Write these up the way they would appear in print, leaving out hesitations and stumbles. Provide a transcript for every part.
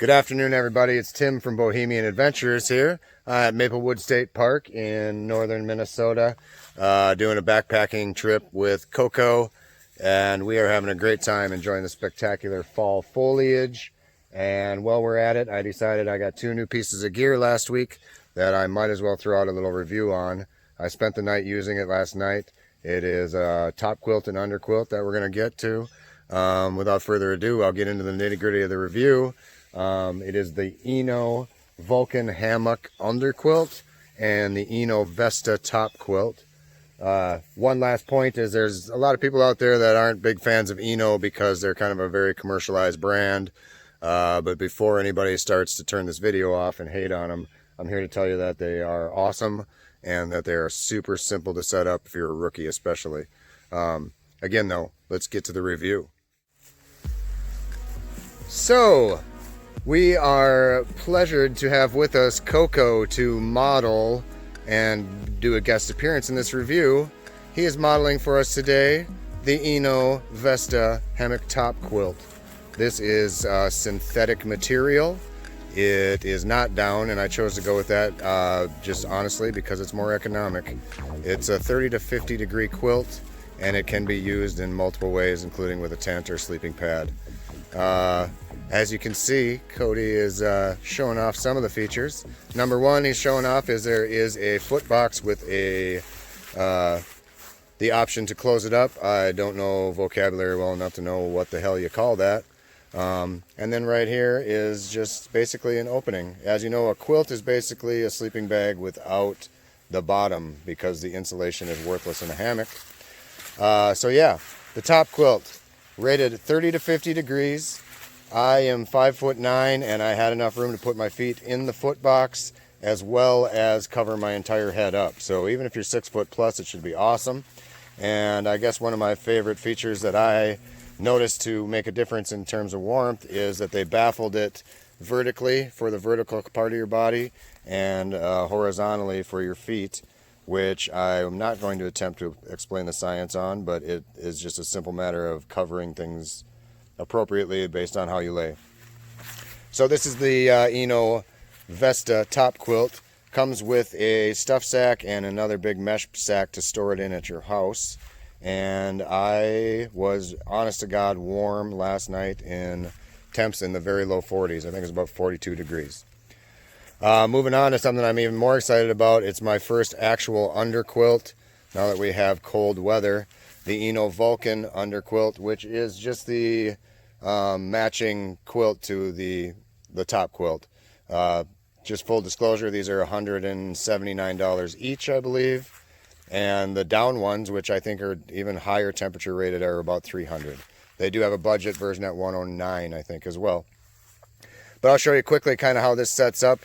Good afternoon, everybody. It's Tim from Bohemian Adventures here at Maplewood State Park in northern Minnesota, doing a backpacking trip with Coco, and we are having a great time enjoying the spectacular fall foliage. And while we're at it, I decided I got two new pieces of gear last week that I might as well throw out a little review on. I spent the night using it last night. It is a Topquilt and Underquilt that we're going to get to. Without further ado, I'll get into the nitty-gritty of the review. It is the ENO Vulcan Hammock Underquilt and the ENO Vesta Topquilt. One last point is there's a lot of people out there that aren't big fans of ENO because they're kind of a very commercialized brand. But before anybody starts to turn this video off and hate on them, I'm here to tell you that they are awesome and that they are super simple to set up if you're a rookie especially. Again though, let's get to the review. So, we are pleasured to have with us Coco to model and do a guest appearance in this review. He is modeling for us today the ENO Vesta Hammock Topquilt. This is synthetic material. It is not down, and I chose to go with that just honestly because it's more economic. It's a 30 to 50 degree quilt, and it can be used in multiple ways, including with a tent or sleeping pad. As you can see, Cody is showing off some of the features. Number one he's showing off is there is a foot box with the option to close it up. I don't know vocabulary well enough to know what the hell you call that. And then right here is just basically an opening. As you know, a quilt is basically a sleeping bag without the bottom because the insulation is worthless in a hammock. So yeah, the Topquilt, rated 30 to 50 degrees. I am 5'9", and I had enough room to put my feet in the foot box as well as cover my entire head up. So even if you're 6 foot plus, it should be awesome. And I guess one of my favorite features that I noticed to make a difference in terms of warmth is that they baffled it vertically for the vertical part of your body and horizontally for your feet, which I'm not going to attempt to explain the science on, but it is just a simple matter of covering things appropriately based on how you lay. So this is the ENO Vesta Topquilt. Comes with a stuff sack and another big mesh sack to store it in at your house. And I was, honest to God, warm last night in temps in the very low 40s. I think it was about 42 degrees. Moving on to something I'm even more excited about. It's my first actual underquilt now that we have cold weather. The ENO Vulcan Underquilt, which is just the matching quilt to the Topquilt. Just full disclosure, these are $179 each, I believe. And the down ones, which I think are even higher temperature rated, are about $300. They do have a budget version at $109, I think, as well. But I'll show you quickly kind of how this sets up.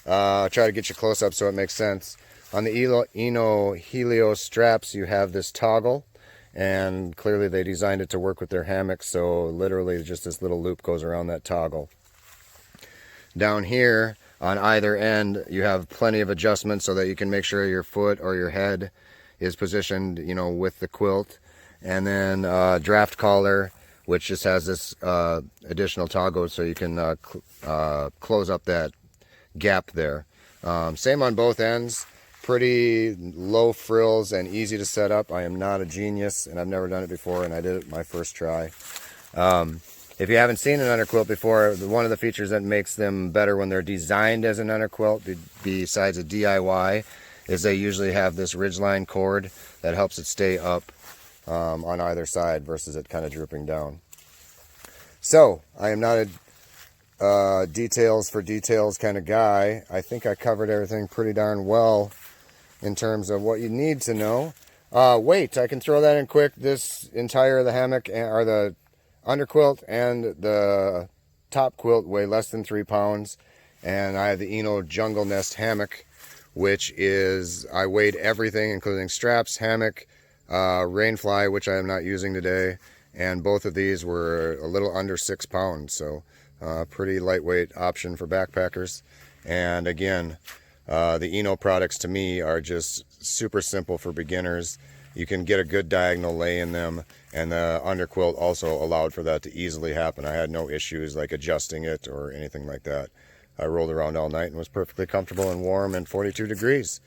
I'll try to get you close up so it makes sense. On the ENO Helio straps, you have this toggle. And clearly they designed it to work with their hammock, so literally just this little loop goes around that toggle. Down here on either end you have plenty of adjustments so that you can make sure your foot or your head is positioned, you know, with the quilt. And then draft collar, which just has this additional toggle so you can close up that gap there. Same on both ends. Pretty low frills and easy to set up. I am not a genius and I've never done it before, and I did it my first try. If you haven't seen an underquilt before, one of the features that makes them better when they're designed as an underquilt, besides a DIY, is they usually have this ridgeline cord that helps it stay up on either side versus it kind of drooping down. So, I am not a details for details kind of guy. I think I covered everything pretty darn well in terms of what you need to know. Weight, I can throw that in quick. This entire the hammock or the underquilt and the Topquilt weigh less than 3 pounds. And I have the ENO Jungle Nest hammock, which is, I weighed everything including straps, hammock, rainfly, which I am not using today, and both of these were a little under 6 pounds, so pretty lightweight option for backpackers. And again, the ENO products to me are just super simple for beginners. you can get a good diagonal lay in them, and the underquilt also allowed for that to easily happen. I had no issues like adjusting it or anything like that. I rolled around all night and was perfectly comfortable and warm and 42 degrees.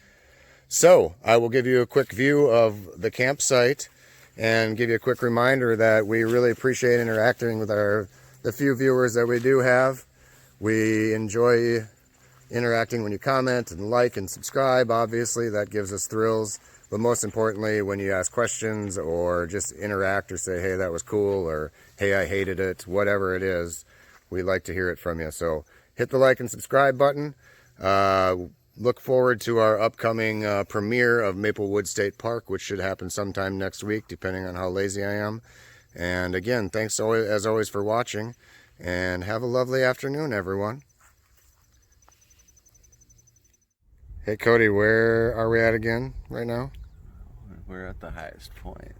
So I will give you a quick view of the campsite and give you a quick reminder that we really appreciate interacting with the few viewers that we do have. We enjoy interacting when you comment and like and subscribe. Obviously, that gives us thrills. But most importantly, when you ask questions or just interact or say, hey, that was cool, or hey, I hated it, whatever it is, we like to hear it from you. So hit the like and subscribe button. Look forward to our upcoming premiere of Maplewood State Park, which should happen sometime next week, depending on how lazy I am. And again, thanks as always for watching, and have a lovely afternoon, everyone. Hey, Cody, where are we at again right now? We're at the highest point.